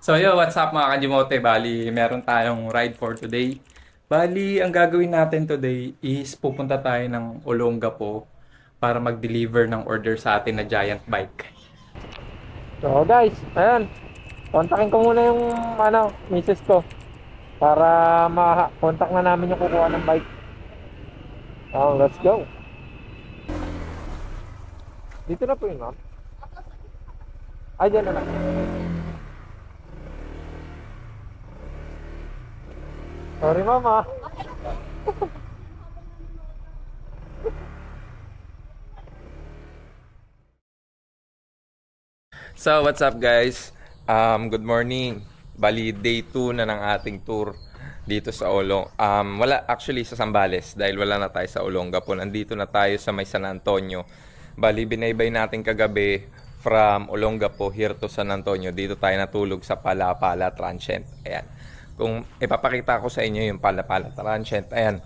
So yo, what's up mga Kajimote? Bali, meron tayong ride for today. Bali, ang gagawin natin today is pupunta tayo ng Olongapo para mag-deliver ng order sa atin na giant bike. So guys, ayan. Kontakin ko muna yung misis ko para ma-contact na namin yung kukuha ng bike. Oh, let's go. Dito na po yun, ma'am. Ay, dyan na lang. Sorry, mama. So, what's up guys? Good morning. Bali, day 2 na ng ating tour dito sa Olong. Wala actually sa Zambales dahil wala na tayo sa Olongapo. Nandito na tayo sa may San Antonio. Bali, binaybay natin kagabi from Olongapo here to San Antonio. Dito tayo natulog sa Palapala Transient. Ayan. Kung ipapakita ko sa inyo yung Palapala Transient, ayan.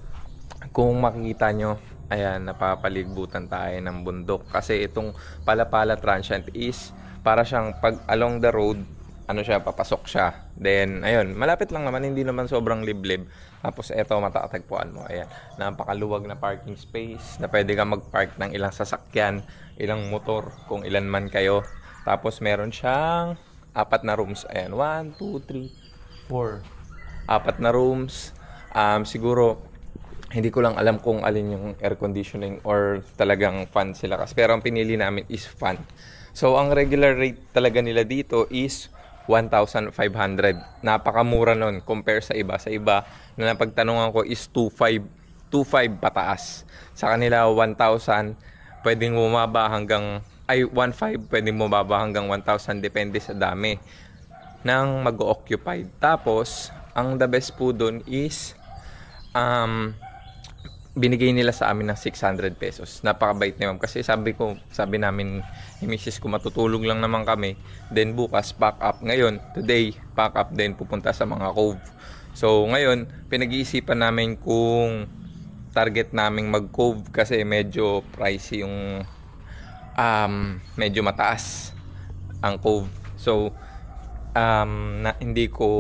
Kung makikita nyo, ayan, napapalibutan tayo ng bundok. Kasi itong Palapala Transient is para siyang pag along the road, ano siya, papasok siya. Then, ayun, malapit lang naman, hindi naman sobrang liblib. Tapos, eto, matatagpuan mo. Ayan, napakaluwag na parking space na pwede ka mag-park ng ilang sasakyan, ilang motor, kung ilan man kayo. Tapos, meron siyang 4 na rooms. Ayan, 1, 2, 3, 4. 4 na rooms. Siguro, hindi ko lang alam kung alin yung air conditioning or talagang fan sila. Pero ang pinili namin is fan. So, ang regular rate talaga nila dito is 1,500. Napakamura nun compare sa iba. Sa iba, na napagtanungan ko is 2,500 pataas. Sa kanila, 1,000. Pwedeng bumaba hanggang, 1,500. Pwedeng bumaba hanggang 1,000. Depende sa dami ng mag-occupied. Tapos, ang the best po dun is, binigay nila sa amin ng 600 pesos. Napakabait ni ma'am. Kasi sabi namin ni misis ko, matutulog lang naman kami. Then bukas, pack up. Ngayon, today, pack up din pupunta sa mga cove. So, ngayon, pinag-iisipan namin kung target naming mag-cove kasi medyo pricey yung medyo mataas ang cove. So, hindi ko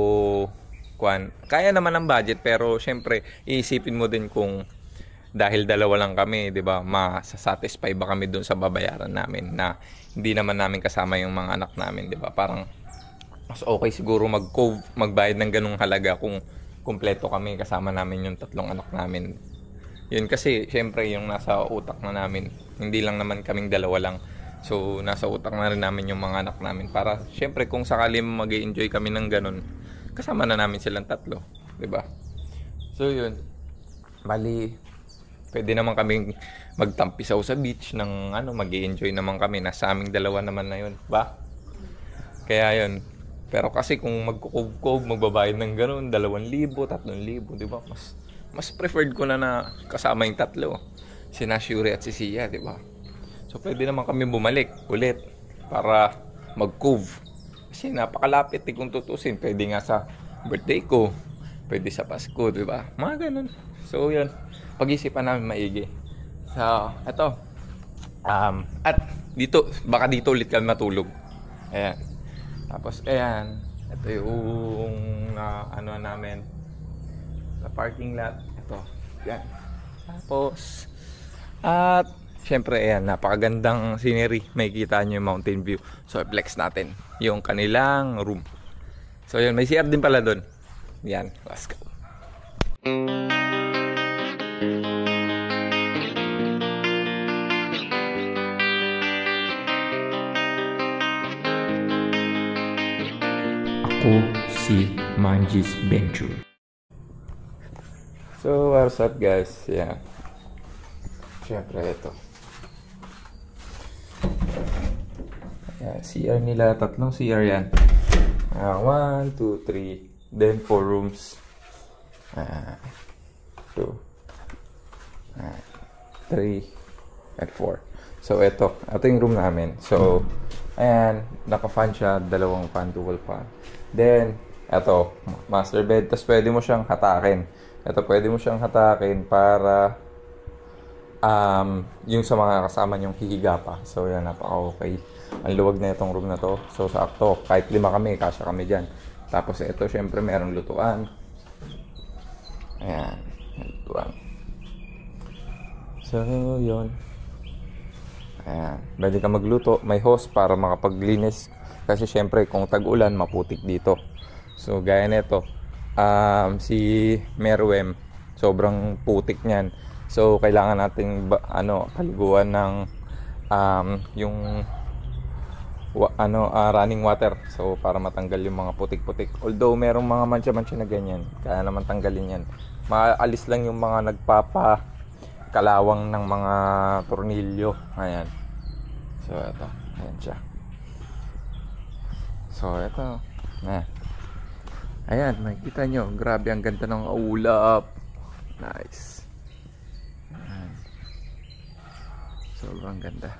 kaya naman ang budget, pero syempre, iisipin mo din kung dahil dalawa lang kami, 'di ba? Masasatisfy ba kami doon sa babayaran namin na hindi naman namin kasama yung mga anak namin, 'di ba? Parang mas okay siguro mag-cove, magbayad ng ganung halaga kung kumpleto kami, kasama namin yung 3 anak namin. Yun kasi syempre yung nasa utak na namin, hindi lang naman kaming dalawa lang. So nasa utak na rin namin yung mga anak namin para syempre kung sakali mag-enjoy kami ng ganun, kasama na namin silang 3, 'di ba? So yun. Bali, pwede naman kaming magtampisaw sa beach ng mag-i-enjoy naman kami. Nasa aming dalawa naman na yun, ba? Kaya yun. Pero kasi kung magkukove-cove, magbabayad ng ganun, 2,000, 3,000, di ba? Mas preferred ko na kasama yung 3. Si Nashuri at si Sia, di ba? So pwede naman kami bumalik ulit para mag-cove. Kasi napakalapit kung tutusin. Pwede nga sa birthday ko, pwede sa Pasko, di ba? Mga ganun. So yun, pag-isipan namin maigi. So, eto. At dito, baka dito ulit kami matulog. Ayan. Tapos, ayan. Ito yung namin na parking lot. Ito. Ayan. Tapos, at syempre, ayan, napakagandang scenery. May kita nyo yung mountain view. So, flex natin yung kanilang room. So, yun. May CR din pala doon. Yan. Let's go. Ako si Manjis Venture. So, what's up guys? Yeah. Siyempre ito. Yeah, CR nila, 3 CR yan. 1, 2, 3. Then 4 rooms. 2, 3, at 4. So, ito yung room namin. So, ayan, naka-fan siya, 2 fan, dual fan. Then, ito, master bed. Tapos pwede mo siyang hatakin. Ito, pwede mo siyang hatakin para yung sa mga kasama nyong hihiga pa. So yan, napaka-okay. Ang luwag na itong room na to. So sakto, kahit 5 kami, kasya kami dyan. Tapos ito, syempre merong lutuan. Ayan, lutuan. So yun. Ayan, pwede ka magluto. May hose para makapaglinis. Kasi syempre kung tag-ulan, maputik dito. So gaya nito, si Meruem, sobrang putik niyan. So kailangan nating paliguan ng yung running water. So para matanggal yung mga putik-putik. Although merong mga mancha-mancha na ganyan, kaya naman tanggalin yan. Maalis lang yung mga kalawang ng mga tornilyo. Ayan. So ito, ayan siya. So ito, ayan, makikita nyo, grabe ang ganda ng ulap. Nice. Ayan. Sobrang ganda.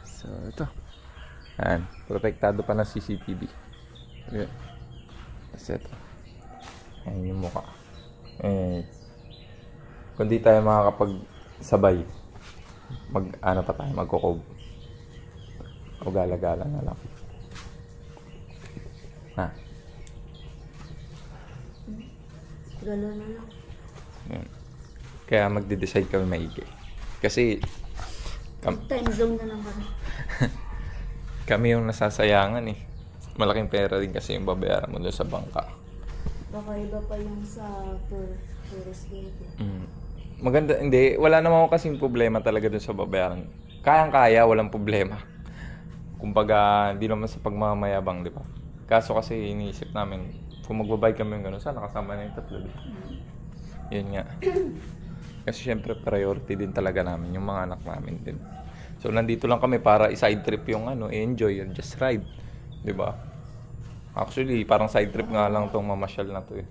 So ito, ayan, protektado pa ng CCTV. Ayan. Tapos ito, ayan yung mukha. Kung di tayo makakapagsabay, magkukog. O gala-gala na lang. Gala na lang. Yan. Kaya magde-decide kami maigi. Kasi Time zone na lang kami. kami yung nasasayangan eh. Malaking pera din kasi yung babayaran mo doon sa bangka. Baka iba pa yung sa tourist gate. Maganda, hindi. Wala naman ako kasing problema talaga doon sa babayaran. Kayang-kaya, walang problema. Kumbaga, hindi naman sa pagmamayabang, di ba? Kaso kasi iniisip namin, kung magbabay kami ng gano'n, sana kasama na yung tatlo. Yun nga. Kasi syempre priority din talaga namin, yung mga anak namin din. So nandito lang kami para i-side trip yung enjoy, yung just ride. Di ba? Actually, parang side trip nga lang tong mamasyal na to eh.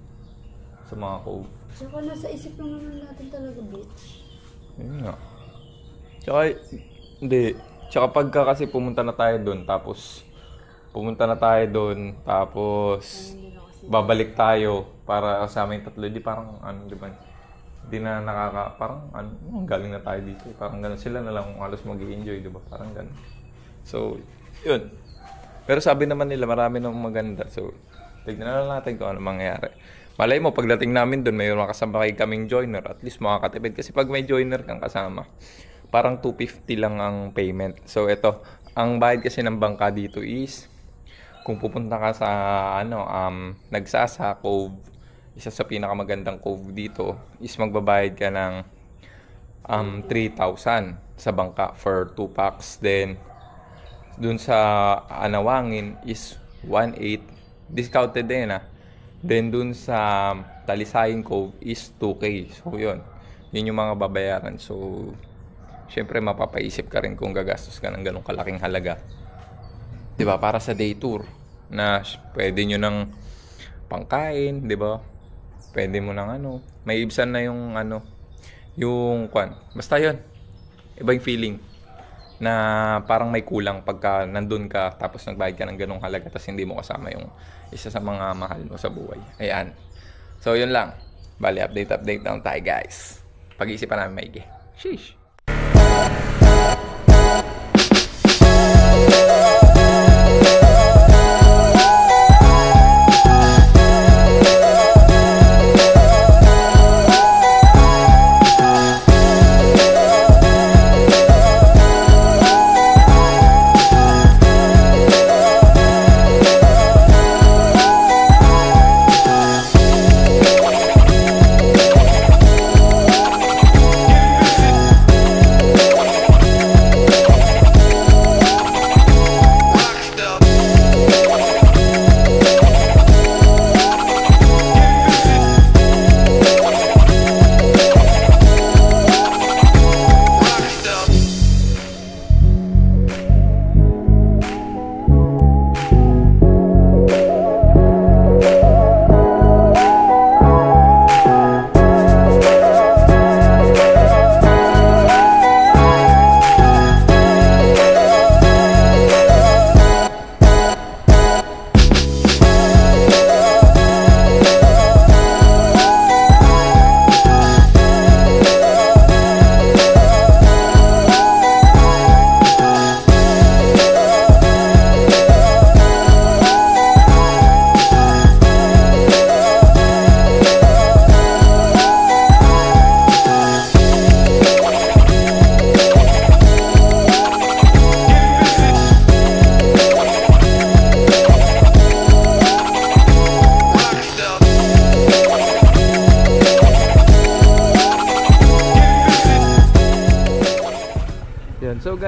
Sa mga cove. Tsaka nasa isip lang naman natin talaga beach. Yun nga. Tsaka, hindi. Tsaka pagka kasi pumunta na tayo doon, tapos babalik tayo para kasama yung tatlo. Di parang di ba? Di na parang galing na tayo dito. Parang gano'n sila na lang kung halos mag-i-enjoy, di ba? Parang gano'n. So, yun. Pero sabi naman nila, marami nang maganda. So, tignan na lang natin kung ano mangyayari. Malay mo, pagdating namin doon, mayroon kasama kaming joiner. At least makakatipid. Kasi pag may joiner kang kasama, parang 250 lang ang payment. So, ito. Ang bayad kasi ng bangka dito is, kung pupunta ka sa, Nagsasa Cove, isa sa pinakamagandang cove dito, is magbabayad ka ng 3,000 sa bangka for 2 packs. Then, dun sa Anawangin is 1,800. Discounted din Then dun sa Talisayin Cove is 2K. So yun yung mga babayaran. So syempre mapapaisip ka rin kung gagastos ka ng ganong kalaking halaga, diba? Para sa day tour na pwede nyo ng pangkain, diba? Pwede mo ng may ibsan na yung basta yun, iba yung feeling na parang may kulang pagka nandun ka tapos nagbayad ka ng ganong halaga tapos hindi mo kasama yung isa sa mga mahal mo sa buhay. Ayan. So, yun lang. Bali, update lang tayo, guys. Pag-iisipan namin maigi. Sheesh.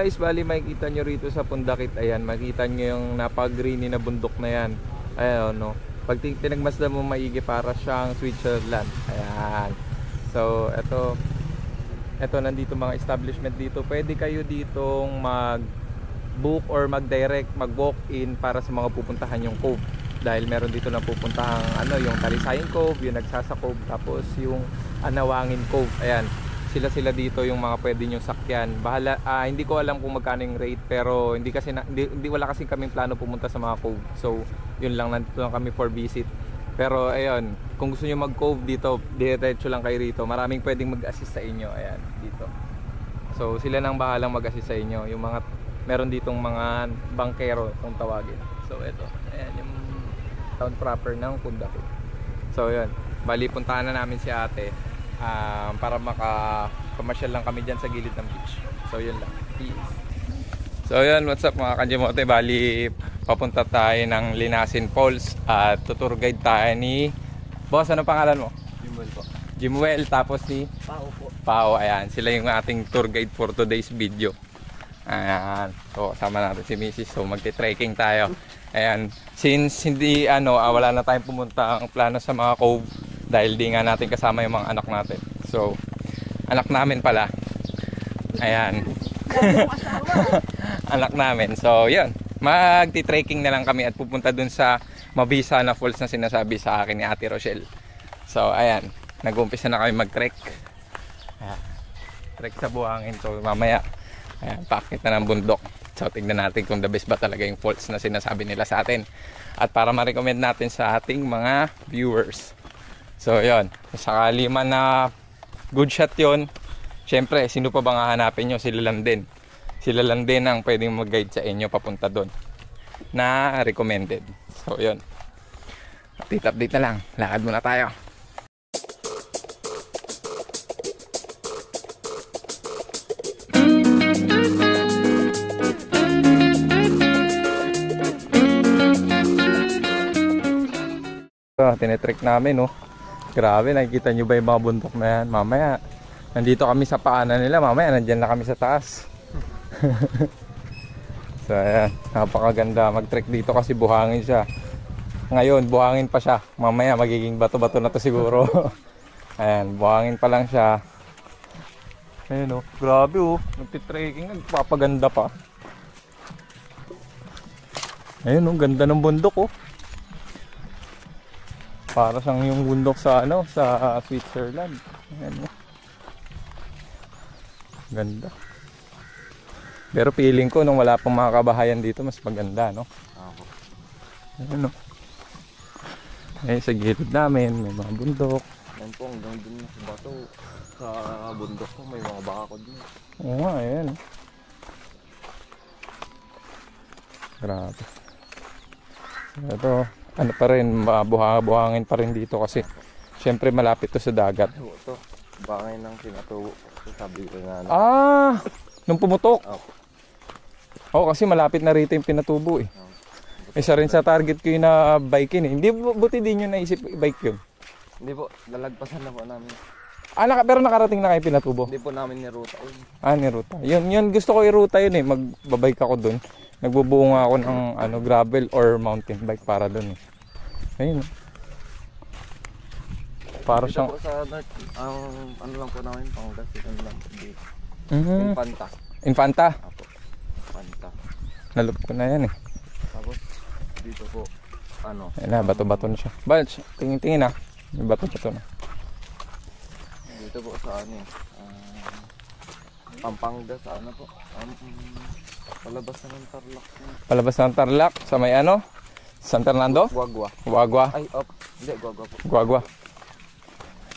guys, bali makikita nyo rito sa Pundakit. Ayan, makikita nyo yung napag-greeny na bundok na yan. Ayan, no. Pag tinagmasdan mo maigi, para siyang Switzerland. Ayan. So, eto nandito mga establishment dito. Pwede kayo ditong mag-book or mag-direct, mag-walk-in para sa mga pupuntahan yung cove. Dahil meron dito na pupuntahang yung Talisayan Cove, yung Nagsasa Cove, tapos yung Anawangin Cove. Ayan. Sila dito yung mga pwede nyo sakyan. Bahala, hindi ko alam kung magkano yung rate, pero hindi wala kasi kaming plano pumunta sa mga cove. So, yun lang, nandito lang kami for visit. Pero ayun, kung gusto nyo mag-cove dito, diretso lang kayo rito. Maraming pwedeng mag-assist sa inyo. Ayan, dito. So, sila nang bahalang mag-assist sa inyo. Yung mga, meron ditong mga bankero kung tawagin. So, ito. Ayan, yung town proper ng Pundakit. So, yun. Bali, puntahan na namin si ate. Para makapamasyal lang kami dyan sa gilid ng beach. So yun lang. Peace. So yun, what's up mga kanjimote. Bali, papunta tayo ng Linasin Falls at tutur guide tayo ni boss. Ano pangalan mo? Jimwell po. Jimwell. Tapos si Pao po. Pao. Ayan, sila yung ating tour guide for today's video. Ayan, so kasama natin si Mrs. So magte-trekking tayo. Ayan, since hindi wala na tayong pumunta ang plano sa mga cove dahil di nga natin kasama yung mga anak natin. So, anak namin pala. Ayan. Anak namin. So, yun. Magti-trekking na lang kami at pupunta dun sa Mabisa na falls na sinasabi sa akin ni Ate Rochelle. So, ayan. Nag-umpisa na kami mag-trek. Ayan. Trek sa buhangin. So, mamaya, ayan, paakit na ng bundok. So, tignan natin kung the best ba talaga yung falls na sinasabi nila sa atin. At para ma-recommend natin sa ating mga viewers. So, yun. Sakali man na good shot yun, syempre, sino pa bang hahanapin nyo? Sila lang din. Sila lang din ang pwedeng mag-guide sa inyo papunta doon na recommended. So, yun. Update na lang. Lakad muna tayo. Tinetrek namin, no? Grabe, nakikita nyo ba yung mga bundok na yan? Mamaya, nandito kami sa paanan nila. Mamaya, nandyan na kami sa taas. So, ayan. Napakaganda mag-trek dito kasi buhangin siya. Ngayon, buhangin pa siya. Mamaya, magiging bato-bato na to siguro. Ayan, buhangin pa lang siya. Ayan, oh. Grabe, oh. Nagtitrekking, nagpapaganda pa. Ayan, oh. Ganda ng bundok, oh. Para siyang yung bundok sa sa Switzerland. Ayan, ganda. Pero feeling ko nung wala pang mga kabahayan dito mas maganda, no? Ayan, no? Eh, sa gilid namin may mga bundok. Yan po, hanggang dun sa bato. Sa bundok ko may mga bakod din. Oo nga, ayan. Grabe. Ito, pa rin, buhangin pa rin dito kasi syempre malapit to sa dagat. Ito, bangin ng pinatubo. Sabi ko nga. Nung pumutok? Oo, kasi malapit na rito yung pinatubo eh. Isa rin sa target ko yung na bike yun eh. Hindi, buti din yun naisip bike yun. Hindi po, lalagpasan na po namin. Pero nakarating na kayo pinatubo? Hindi po namin niruta yun. Niruta. Yun gusto ko iruta yun eh. Magbabike ako dun. Nagbubuo nga ako ng gravel or mountain bike para dun eh. Ayun. Para dito siyang... po sa north, ang lang po namin, Pangasinan lang po dito. Infanta. Infanta? Apo. Infanta. Nalup ko na yan eh. Tapos, dito po, Ayun na, bato-bato na siya. Tingin-tingin na. May bato-bato na. Dito po sa Pampanga sa po. Palabas na ng Tarlac. Palabas ng Tarlac sa may San Fernando? Guagua. Guagua. Ay, hindi, Guagua po. Guagua.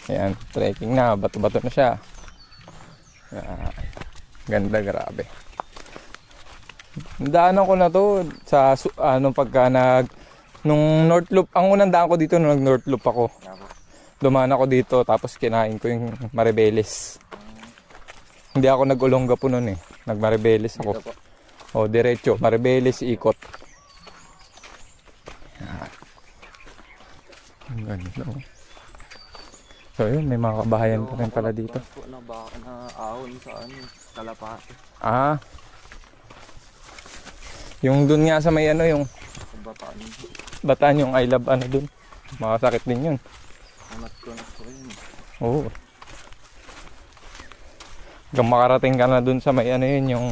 Ayan, trekking na. Bato-bato na siya. Ganda, grabe. Daanan ko na to sa pagka nung North Loop. Ang unang daan ko dito nung nag-North Loop ako. Dumaan ako dito tapos kinain ko yung Maribeles. Hindi ako nag-Olonga po noon eh. Nag-Maribeles ako. Diretso. Maribeles, ikot. Ang ganda. So yun, may mga kabahayan pa rin pala dito. Na ahon sa Kalapate. Yung dun nga sa may ano, yung Bataan yung I love ano dun. Makasakit din yun. Amat ko na po yun. Oo. Hanggang makarating ka na dun sa may ano yun, yung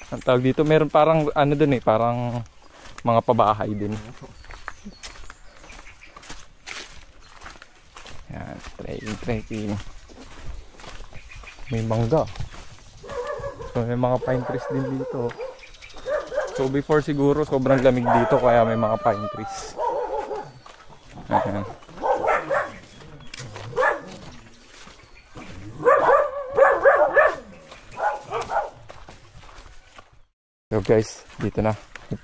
ang tawag dito, meron parang ano dun eh, parang mga pabahay din. Yan, trekking. May mangga. So may mga pine trees din dito. So before siguro sobrang lamig dito kaya may mga pine trees. Ayan. So guys, dito na.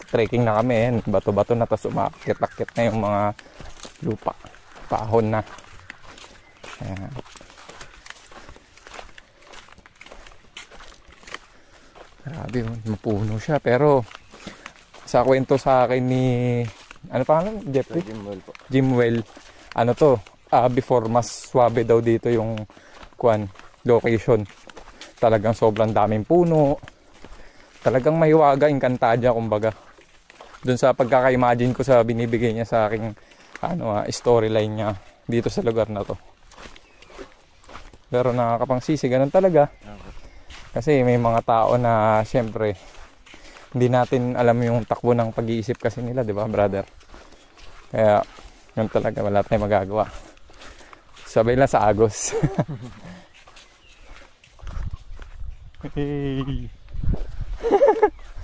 Trekking na kami. Ayan. Bato-bato na, tapos umakit-akit na yung mga lupa. Paahon na. Ayan. Grabe yun, mapuno siya. Pero sa kwento sa akin ni ano pangalan? Jeffrey? Jimwell po. Jimwell. Ano to? Before mas swabe daw dito yung location. Talagang sobrang daming puno. Talagang mahiwaga, Encantadia kumbaga. Doon sa pagkaka-imagine ko sa binibigay niya sa aking storyline niya dito sa lugar na to. Pero nakakapangsisi, ganun talaga. Kasi may mga tao na syempre hindi natin alam yung takbo ng pag-iisip kasi nila, di ba, brother? Kaya yun talaga, wala tayong magagawa. Sabay lang sa agos. Hey.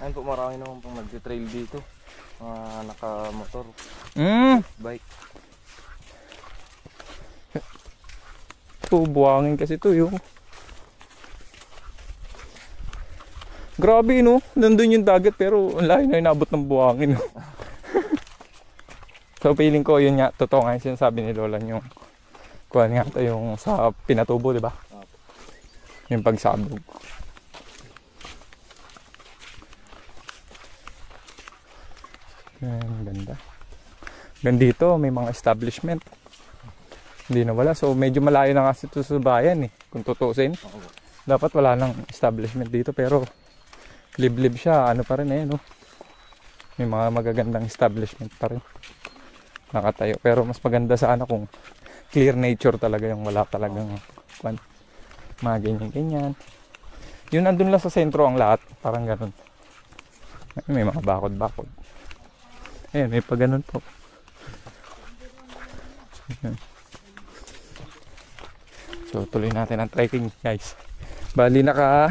Ayun po, marami naman pong nag-trail dito. Mga naka-motor, bike. Buwangin kasi ito yung grabe no, nandun yung dagat pero ang layo na inabot ng buwangin no? So feeling ko yun nga, totoo nga yung sinasabi ni Lola yung kuhan nga ito yung sa Pinatubo, diba? Yung pagsabog. Ang ganda. Gandito may mga establishment. Hindi na wala. So medyo malayo na kasi ito sa bayan eh. Kung tutusin. Dapat wala nang establishment dito. Pero liblib siya. Ano pa rin eh no? May mga magagandang establishment pa rin. Nakatayo. Pero mas maganda sana kung clear nature talaga yung wala talagang mga ganyan-ganyan. Yun andun lang sa sentro ang lahat. Parang ganun. May mga bakod-bakod. Ayan, may pa ganun po. Ayan. So tuloy natin ang trekking guys. Bali naka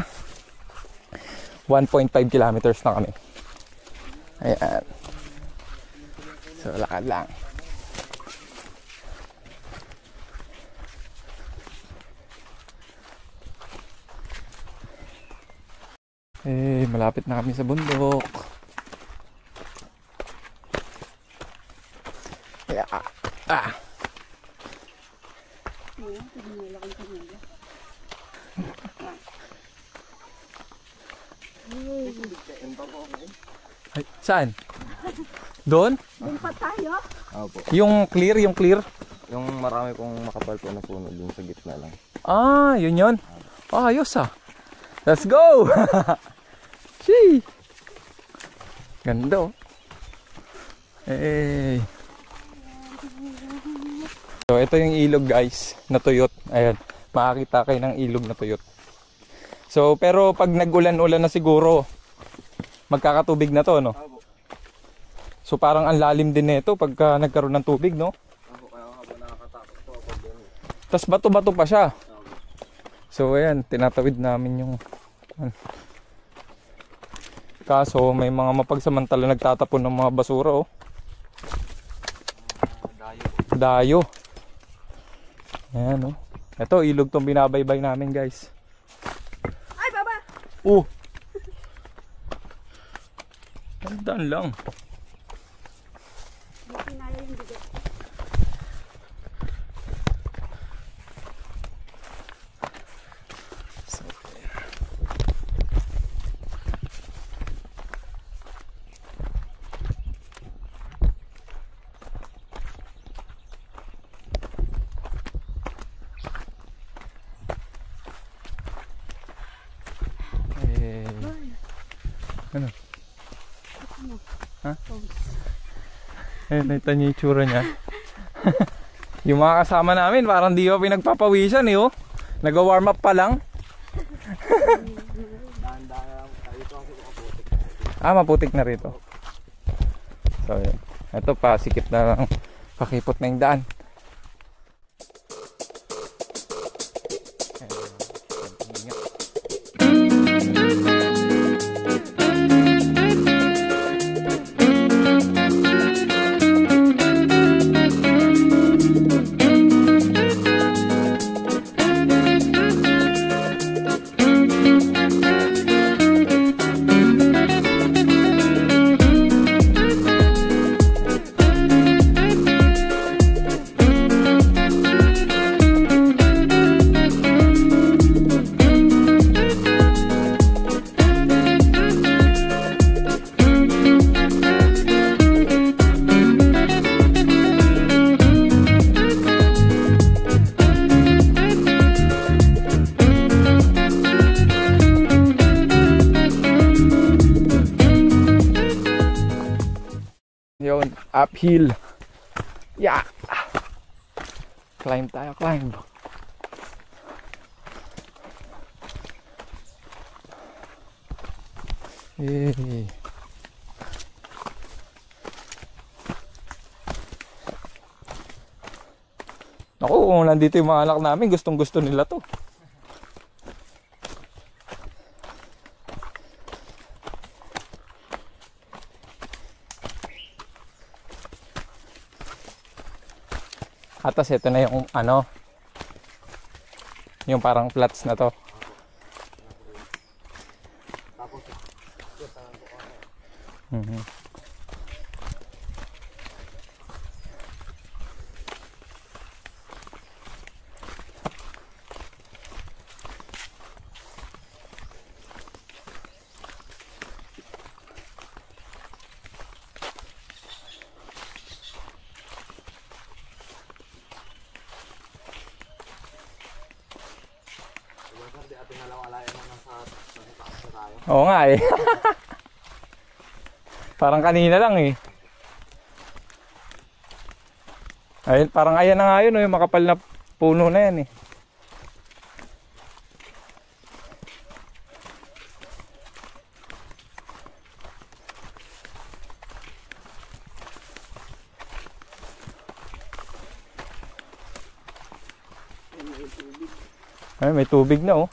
1.5 kilometers na kami. Ayan. So lakad lang. Eh, malapit na kami sa bundok. Yeah. Ay, saan? Doon? Doon pa tayo? Opo. Yung clear. Yung marami pong makapal po na puno dun sa gitna lang. Ah, yun. Ayos ah. Let's go! Shee! Ganda oh. Hey. So ito yung ilog guys, natuyot. Ayan, makakita kayo ng ilog na tuyot. So pero pag nag-ulan-ulan na siguro, magkakatubig na to, no? So parang ang lalim din nito pagka nagkaroon ng tubig, no? Tapos bato-bato pa siya. So ayan, tinatawid namin yung kaso may mga mapagsamantala nagtatapon ng mga basura oh. Dayo. Ayan oh. Ito ilog tong binabaybay namin guys. Ay baba. Tandaan lang. Kinaya yung bigat. Ano? Ha? Ayun, ito niya yung itsura niya. Yung mga kasama namin, parang di ko pinagpapawisan eh, oh. Nag-warm up pa lang. Maputik na rito. So, yun. Ito pa, sikip na lang. Pakipot na yung daan. Yun, uphill. Yeah. Climb tayo, climb. Hey. Naku, kung nandito yung mga anak namin, gustong gusto nila to. Atas ito na yung ano, yung parang flats na to. Oo nga eh. Parang kanina lang eh. Ayun, parang ayan na nga yun, yung makapal na puno na yan eh. Ay, may tubig na oh.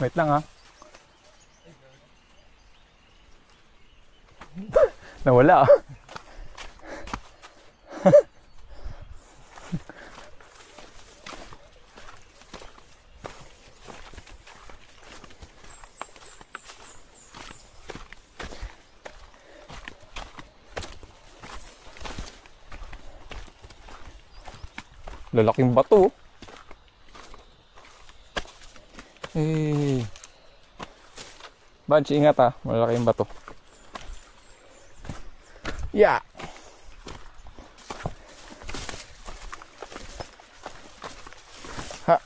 Wait lang ha. Nawala ah. Lalaking bato. Eh. Bunch, ingat ha. Malaki yung bato. Yeah. Ha.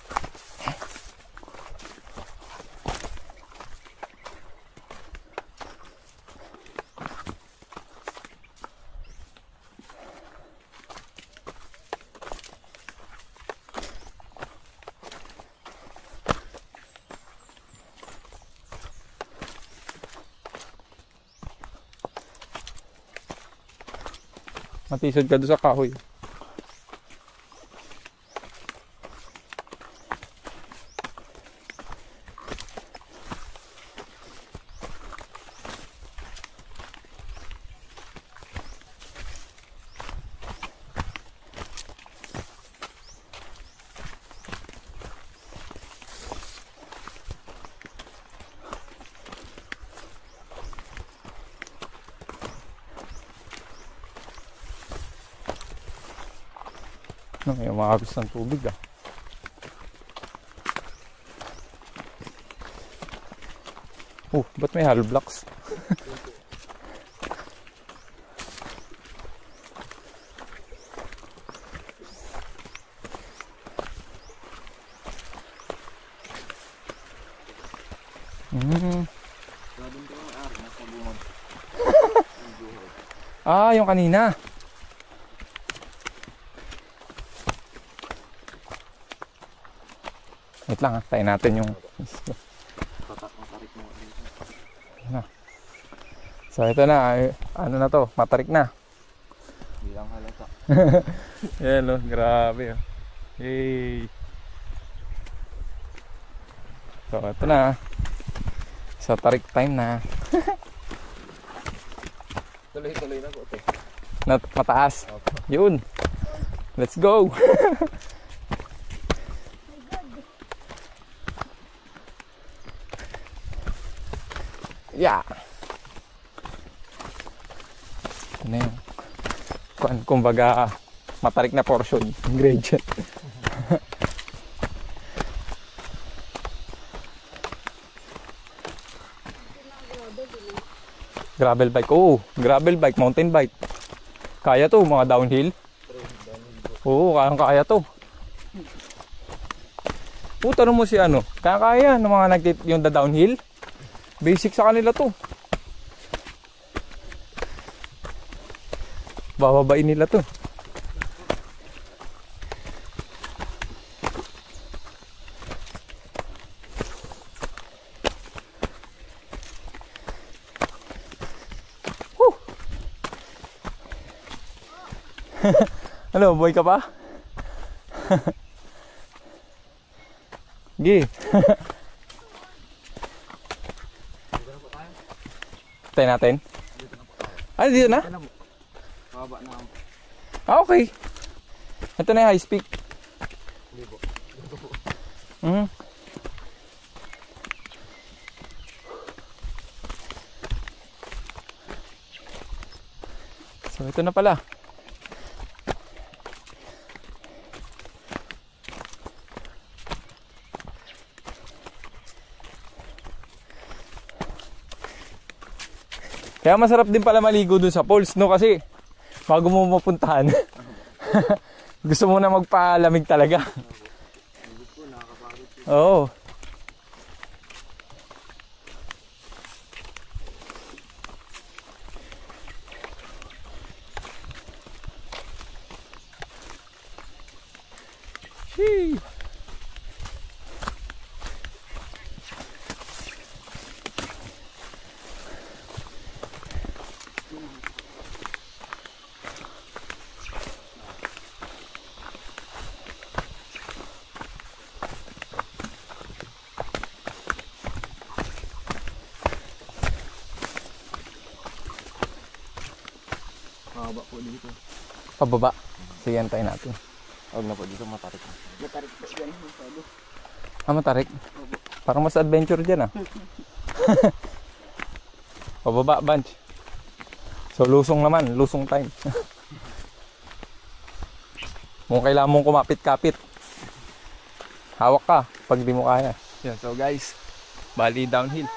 Matisod ka doon sa kahoy. May umakabis ng tubig ah. Oh, ba't may hollow blocks? Ah, yung kanina. Wait lang, tayo natin yung... So ito na, ano na to, matarik na. Bilang halata. Yan o, grabe o. Yay! So ito na. So tarik time na. Tuloy-tuloy na po. Mataas. Yun. Let's go! Yeah! Ito na yung kumbaga matarik na portion gradient. Gravel bike, oo, gravel bike, mountain bike. Kaya to, mga downhill. Oo, kaya to. Tanong mo si ano, kaya ng mga yung downhill. Basic sa kanila to. Bababain nila to. Ano, boy ka pa? Gi. Tayo natin. Ano dito na? Mababa na ako. Ah, okay. Ito na yung high speed. So ito na pala. Kaya masarap din pala maligo dun sa falls, no? Kasi bago mo mapuntahan, gusto mo na magpalamig talaga. Oo. Shee. Mababa po dito. Pababa. Sige, antayin natin. Huwag na po dito, matarik na. Matarik po yan. Sabi. Ah, matarik? Parang mas adventure dyan ah. Pababa, bunch. So, lusong naman. Lusong time. Kung kailangan mong kumapit-kapit, hawak ka pag di mo kaya. Yan, so guys, bali downhill.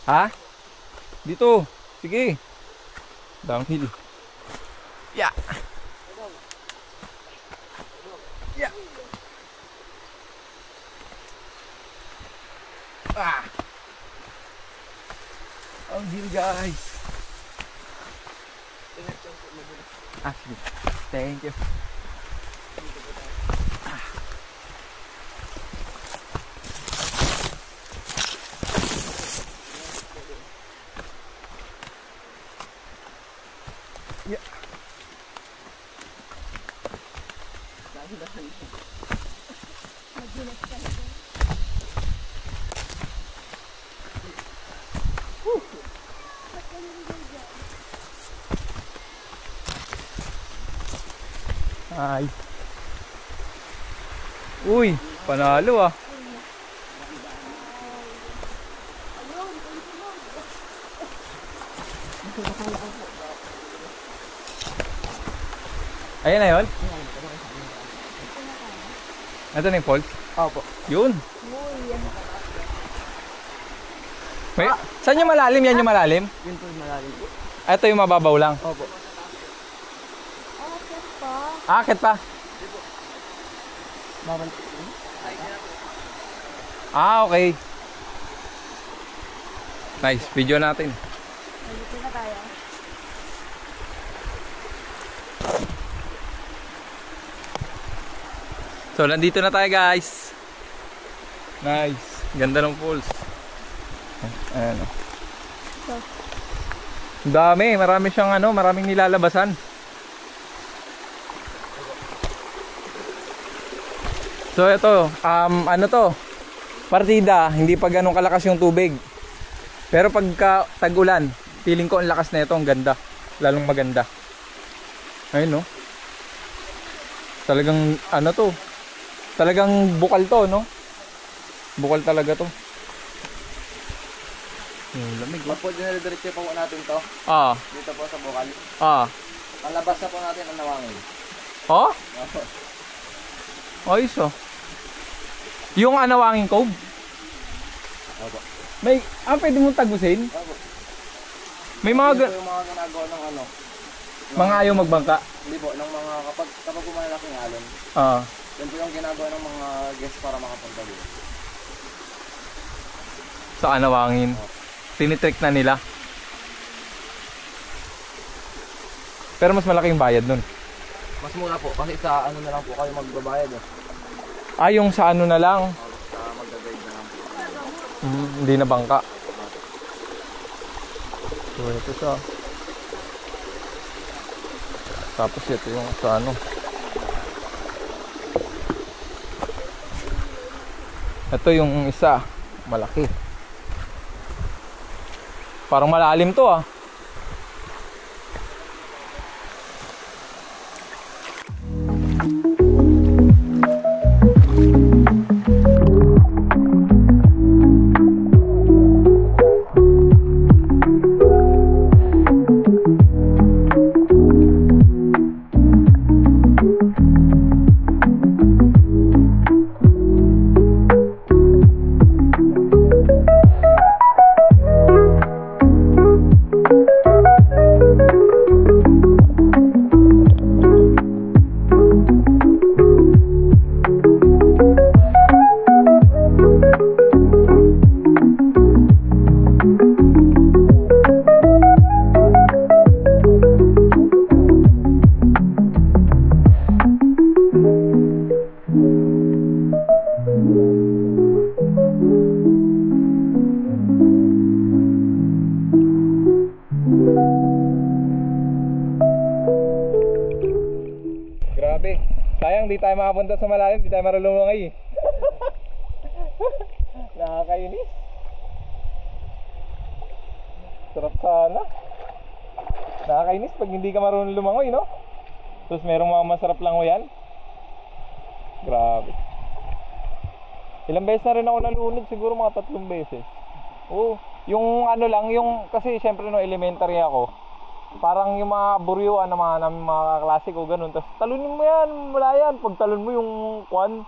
Ha? Dito. Sige. Downhill. Yeah. Yeah. Ah. Downhill guys. Ah, sige. Thank you. Yeah. Ay. Uy, panalo ah. Ayan na yun? Ito na yung falls? Opo. Yun. May, saan yung malalim? Yan yung malalim? Yun po yung malalim po. Ito yung mababaw lang? Opo. Akit pa? Bawal. 啊 Ah, okay. Nice, video natin. Nandito na tayo. So, nandito na tayo guys. Nice. Ganda ng falls. Ayan o. So, Dami, marami siyang ano, maraming nilalabasan. So ito, ano to? Partida, hindi pa ganun kalakas yung tubig. Pero pagka tag-ulan, feeling ko ang lakas na ito, ang ganda. Lalong maganda. Ayun no. Talagang ano to? Talagang bukal to, no? Bukal talaga to. Lamig. Pag po dinadiretso po natin to, Ah, dito po sa bukal. ah. Palabas na po natin ang nawangin. Oh? Ayos oh. Yung Anawangin Cove? Opo. May, pwede mong tagusin? Opo. May mga, Ito yung mga ginagawa ng ano. mga ayaw magbangka? Hindi po, ng mga kapag kumalaking alon. Ah. Yan po yung ginagawa ng mga guests para makapunta dito. Sa Anawangin. Tinitrick na nila. Pero mas malaki yung bayad nun. Mas mura po, kasi sa ano na lang po kayo magbabayad eh. Yung sa ano na lang. Sa magdadrive na lang po. Hindi na bangka. So ito siya. Tapos ito yung sa ano. Ito yung isa. Malaki. Parang malalim to ah. Grabe. Sayang di tayo makapunta sa malalim, di tayo marunong ay. Nakakainis. Sarap sana. Nakakainis pag hindi ka marunong lumangoy, no? Tapos merong mga masarap langoyan. Grabe. Ilang beses na rin ako nalunod, siguro mga 3 beses. Oo, yung ano lang, yung kasi syempre no elementary ako. Parang yung mga buryuan na mga klase ko ganun. Tapos talunin mo yan, wala yan. Pag talon mo yung kwan,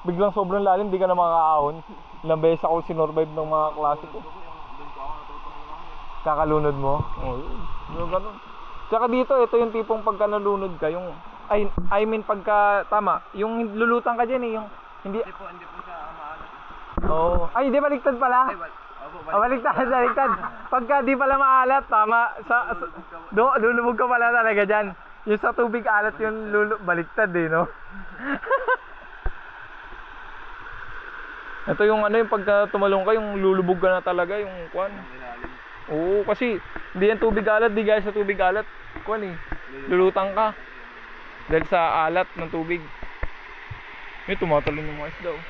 biglang sobrang lalim, di ka na makakaahon. Ilang beses ako sinurvive ng mga klase ko. Kakalunod mo? Oo, yung ganun. Tsaka dito, ito yung tipong pagka nalunod ka, yung I mean pagka tama, yung lulutang ka dyan eh, yung hindi po siya maalat. Oo. Ay, di baliktad pala. Baliktad. Pagka di pala maalat, tama. Lulubog ka pala talaga dyan. Yung sa tubig alat yung baliktad eh, no? Ito yung ano, yung pagka tumalong ka, yung lulubog ka na talaga, yung kwan. Oo, kasi hindi yan tubig alat, di guys sa tubig alat. Kwan eh, lulutang ka. Dahil sa alat ng tubig. May tumatalon yung mga isda oh.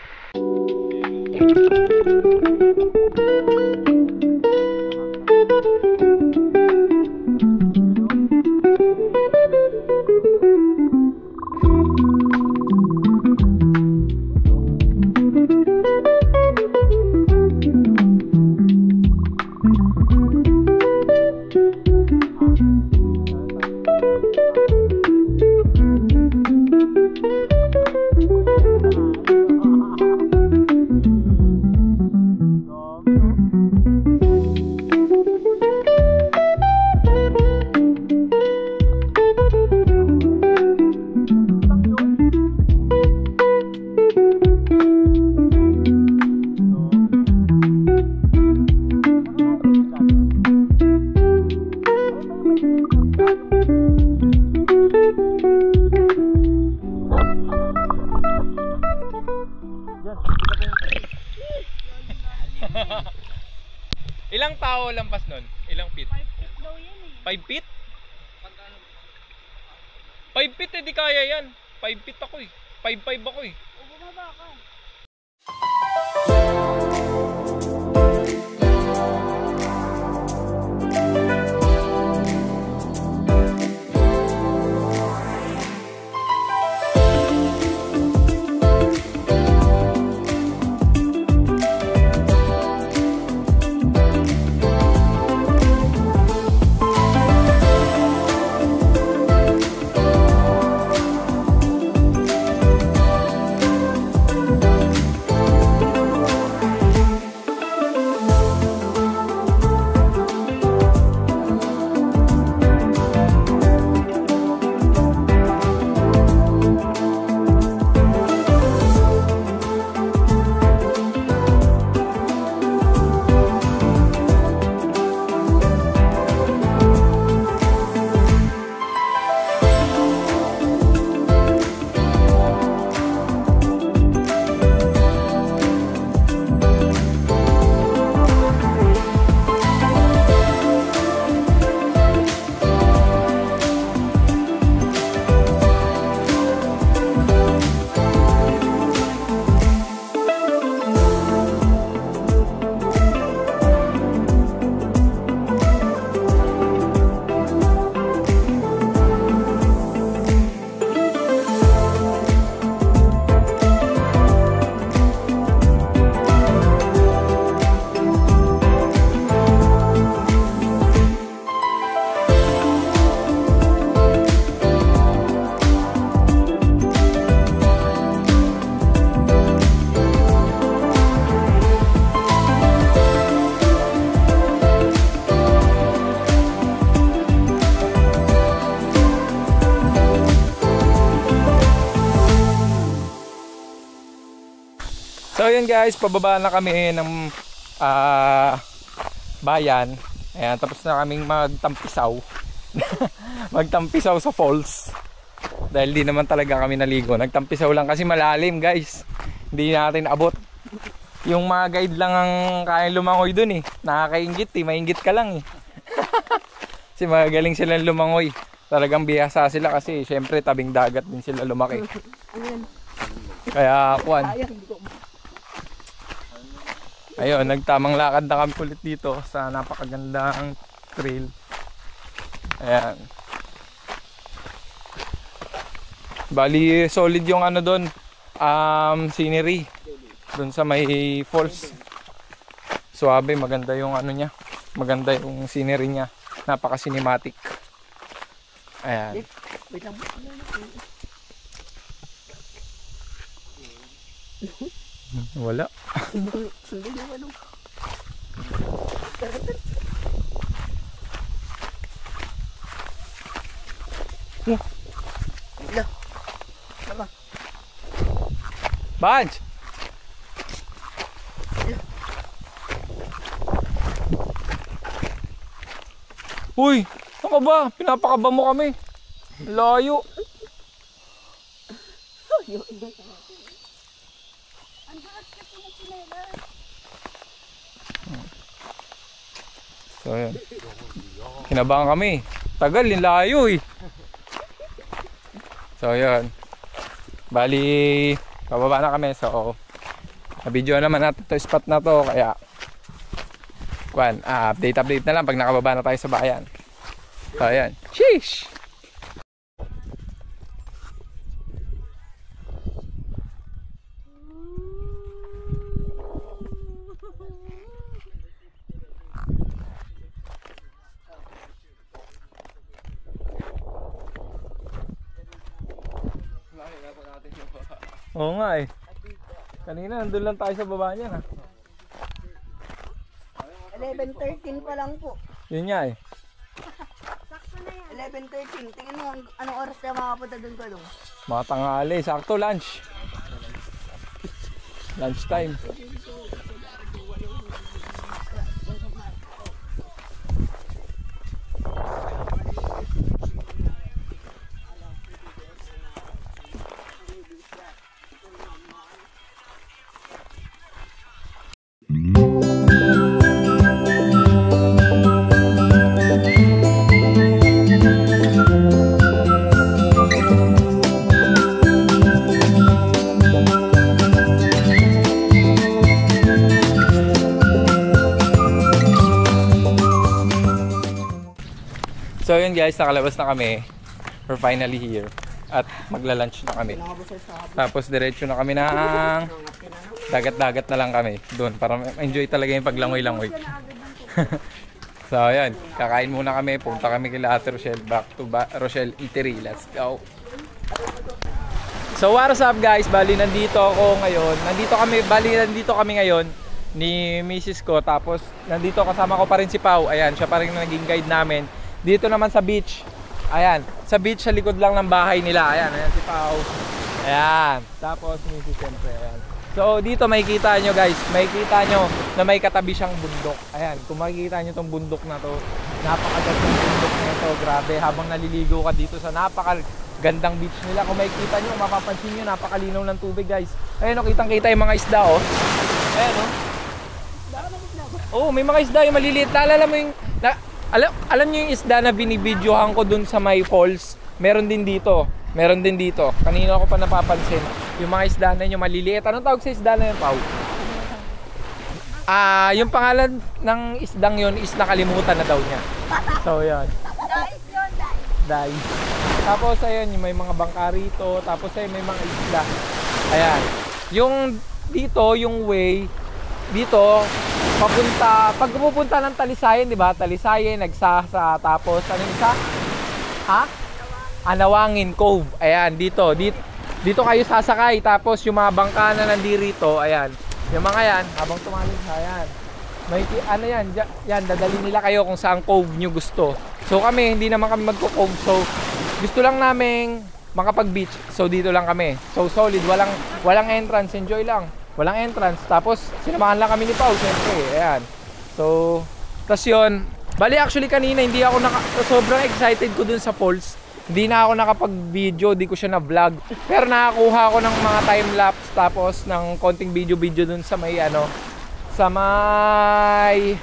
tao lampas nun? Ilang feet? 5 feet daw yan eh. 5 feet? 5 feet eh, di kaya yan. 5 feet ako eh. 5'5" ako eh. O bumaba ka. So yun guys, pababa na kami ng bayan. Ayan, tapos na kaming magtampisaw. Magtampisaw sa falls. Dahil di naman talaga kami naligo. Nagtampisaw lang kasi malalim guys. Hindi natin abot. Yung mga guide lang ang kayang lumangoy dun eh. Nakakaingit eh, mainggit ka lang eh. Kasi magaling silang lumangoy. Talagang bihasa sila kasi syempre tabing dagat din sila lumaki. Kaya kuwan. Ayun, nagtamang lakad na kami ulit dito sa napakagandang trail. Ayan. Bali, solid yung ano doon, scenery. Doon sa may falls. Suabe, maganda yung ano niya. Maganda yung scenery niya. Napaka-cinematic. Ayan. Wala. Bunch! Uy! Ano ba? Pinapakaba mo kami. Layo. So yun. Kinabahan kami. Tagal, yung layo eh. So yun. Bali, pababa na kami. So, na-video naman natin to spot na to. Kaya, update na lang pag nakababa na tayo sa bayan. So yun. Sheesh! Oo nga eh. Kanina nandun lang tayo sa baba niya na. 11:13 pa lang po. Yun nga eh. 11:13. Tingnan mo anong oras tayo makapunta doon ko doon. Mga tanghali. Sakto lunch. Lunch time. So yun guys, nakalabas na kami. We're finally here. At magla-lunch na kami. Tapos diretso na kami ng dagat-dagat na lang kami. Doon para enjoy talaga yung paglangoy-langoy. So ayan, kakain muna kami. Punta kami kila Ate Rochelle. Back to Rochelle Eatery. Let's go. So what's up guys? Bali nandito ako ngayon. Nandito kami ngayon ni Mrs. ko. Tapos nandito kasama ko pa rin si Pau. Ayan, siya pa rin naging guide namin. Dito naman sa beach. Ayan, sa beach sa likod lang ng bahay nila. Ayan si Pau. Ayan. Tapos Mrs. siyempre. Ayan. So dito makikita nyo guys. Makikita nyo na may katabi siyang bundok. Ayan, kung makikita nyo tong bundok na to. Napakagandang bundok na ito. Grabe, habang naliligo ka dito sa napakagandang beach nila. Kung makikita nyo, mapapansin nyo, napakalinaw ng tubig guys. Ayan o, kitang-kita yung mga isda o. Ayan o. Oo, may mga isda yung maliliit. Naalala mo yung... Alam nyo yung isda na binibidyohan ko dun sa may falls? Meron din dito. Meron din dito. Kanina ko pa napapansin. Yung mga isda na yun, yung maliliit. Anong tawag sa isda na yun, Pau? Yung pangalan ng isdang yun is nakalimutan na daw niya. So, yun. Dais. Tapos, ayun, may mga bangka rito. Tapos, ayun, may mga isla. Ayan. Yung dito, yung way, dito, papunta, pag pupunta ng Talisayan, di ba? Talisayan, Nagsasa, tapos ano isa? Ha? Anawangin Cove. Ayan, dito kayo sasakay. Tapos yung mga bangka na nandirito, ayan. Yung mga yan, habang tumalim sa ayan. May ano yan, yan dadali nila kayo kung saan cove nyo gusto. So kami, hindi naman kami magko-cove. So gusto lang naming makapag-beach. So dito lang kami. So solid, walang entrance, enjoy lang. Walang entrance. Tapos, sinamahan lang kami ni Pau, siyempre. Ayan. So, tas yun. Bali, actually kanina, hindi ako sobrang excited ko dun sa falls. Hindi na ako nakapag-video, di ko siya na-vlog. Pero nakakuha ako ng mga time-lapse, tapos ng konting video-video dun sa may, sa may,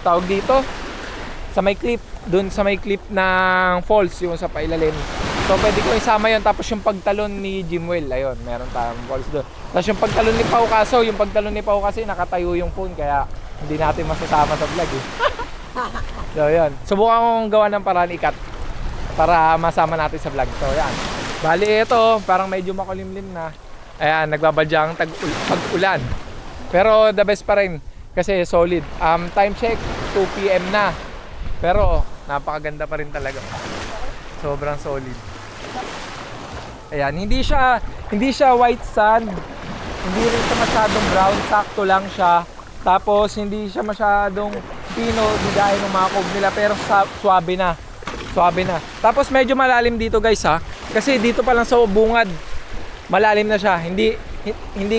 tawag dito? Sa may clip. Dun sa may clip ng falls, yung sa pailalim. So pwede ko isama yun. Tapos yung pagtalon ni Jimwell, ayun, meron tayong falls doon. Tapos yung pagtalon ni Pau, kaso yung pagtalon ni Pau kasi nakatayo yung phone, kaya hindi natin masasama sa vlog eh. So yun, subukan kong gawa ng paraan ikat para masama natin sa vlog. So yan, bali ito, parang medyo makulimlim na. Ayan, nagbabadyang pag-ulan. Pero the best pa rin kasi solid. Time check 2 PM na. Pero napakaganda pa rin talaga. Sobrang solid. Ayan, hindi siya white sand. Hindi rin siya masyadong brown, sakto lang siya. Tapos hindi siya masyadong pino, bigay ng mga cove nila, pero suabe na. Suabe na. Tapos medyo malalim dito guys ha. Kasi dito pa lang sa bungad, malalim na siya. Hindi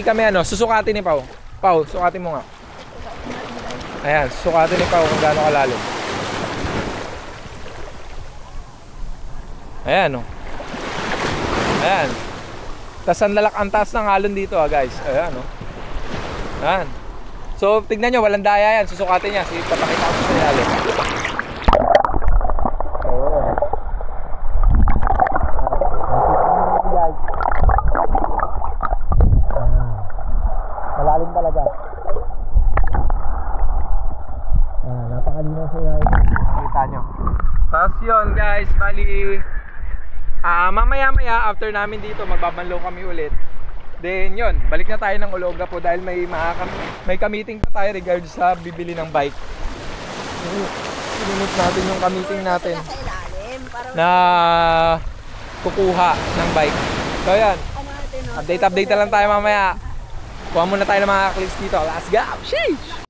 kami susukatin ni Pau. Pau, sukatin mo nga. Ayan, sukatin ni Pau kung gaano kalalim. Ayan o. Ayan. Tas ang taas ng alon dito guys. Ayan o. Ayan. So tignan nyo, walang daya yan. Susukatin niya. Sige, papakita ko sa ilalim. Malalim talaga. Napakalinaw sa ilalim. Kita nyo. Tapos yun guys, bali mamaya after namin dito magbabanlaw kami ulit. Then yun, balik na tayo ng Ologa po dahil may ka-meeting pa tayo regards sa bibili ng bike. Sinunod natin yung ka-meeting natin na kukuha ng bike. So yan, update na lang tayo mamaya. Kuha muna tayo ng mga clips dito. Let's go! Sheesh!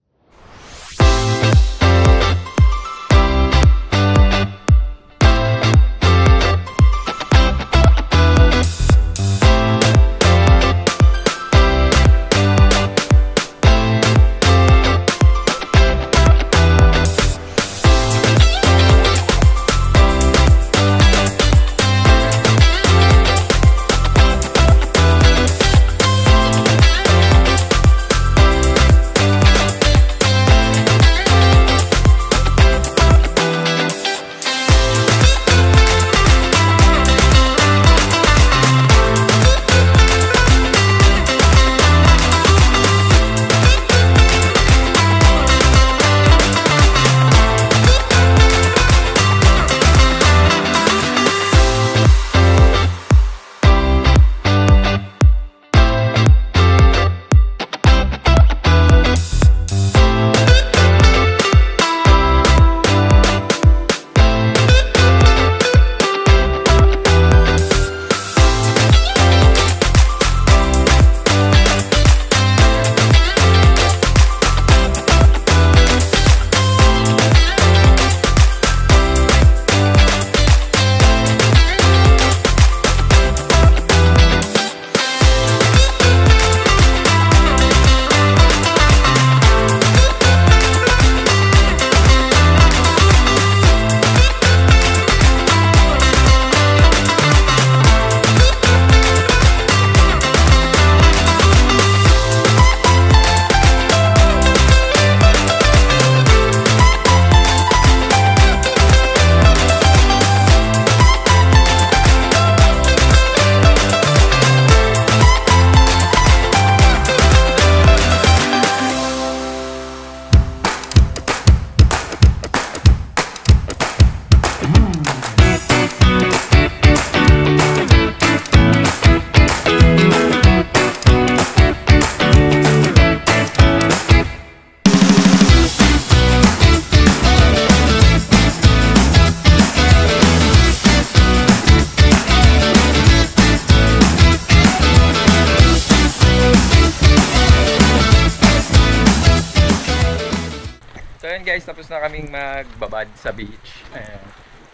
kaming magbabad sa beach. Ayan.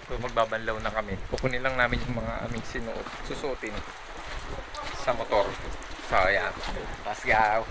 So magbabanlaw na kami. Kukunin lang namin yung mga aming susuotin sa motor. So ayan. Let's go!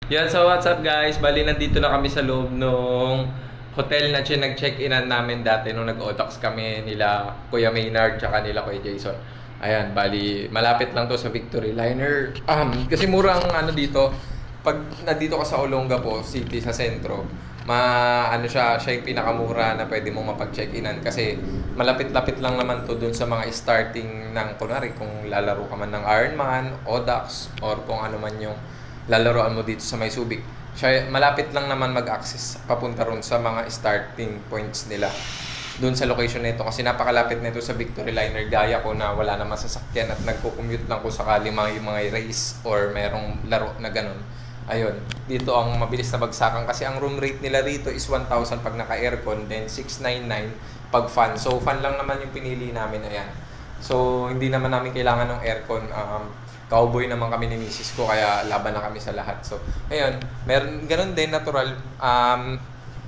Yan, so what's up guys? Bali, nandito na kami sa loob nung hotel na nag-check-inan namin dati nung nag-otox kami nila Kuya Maynard tsaka nila Kuya Jason. Ayan, bali, malapit lang to sa Victory Liner. Kasi murang ano dito, pag nandito ka sa Olongapo City sa sentro, siya yung pinakamura na pwede mong mapag-check-inan kasi malapit-lapit lang naman to dun sa mga starting ng, kunwari, kung lalaro ka man ng Ironman, Odax, or kung ano man yung lalaroan mo dito sa May Subic. Siya, malapit lang naman mag-access papunta ron sa mga starting points nila doon sa location nito kasi napakalapit nito sa Victory Liner. Gaya ko na wala namang sasakyan at nagko-commute lang ko sakali mga race or merong laro na ganun. Ayun, dito ang mabilis na bagsakan kasi ang room rate nila rito is 1,000 pag naka-aircon, then 699 pag fan. So fan lang naman yung pinili namin, ayan. So hindi naman namin kailangan ng aircon. cowboy naman kami ni misis ko, kaya laban na kami sa lahat. So, ayun, meron ganun din natural.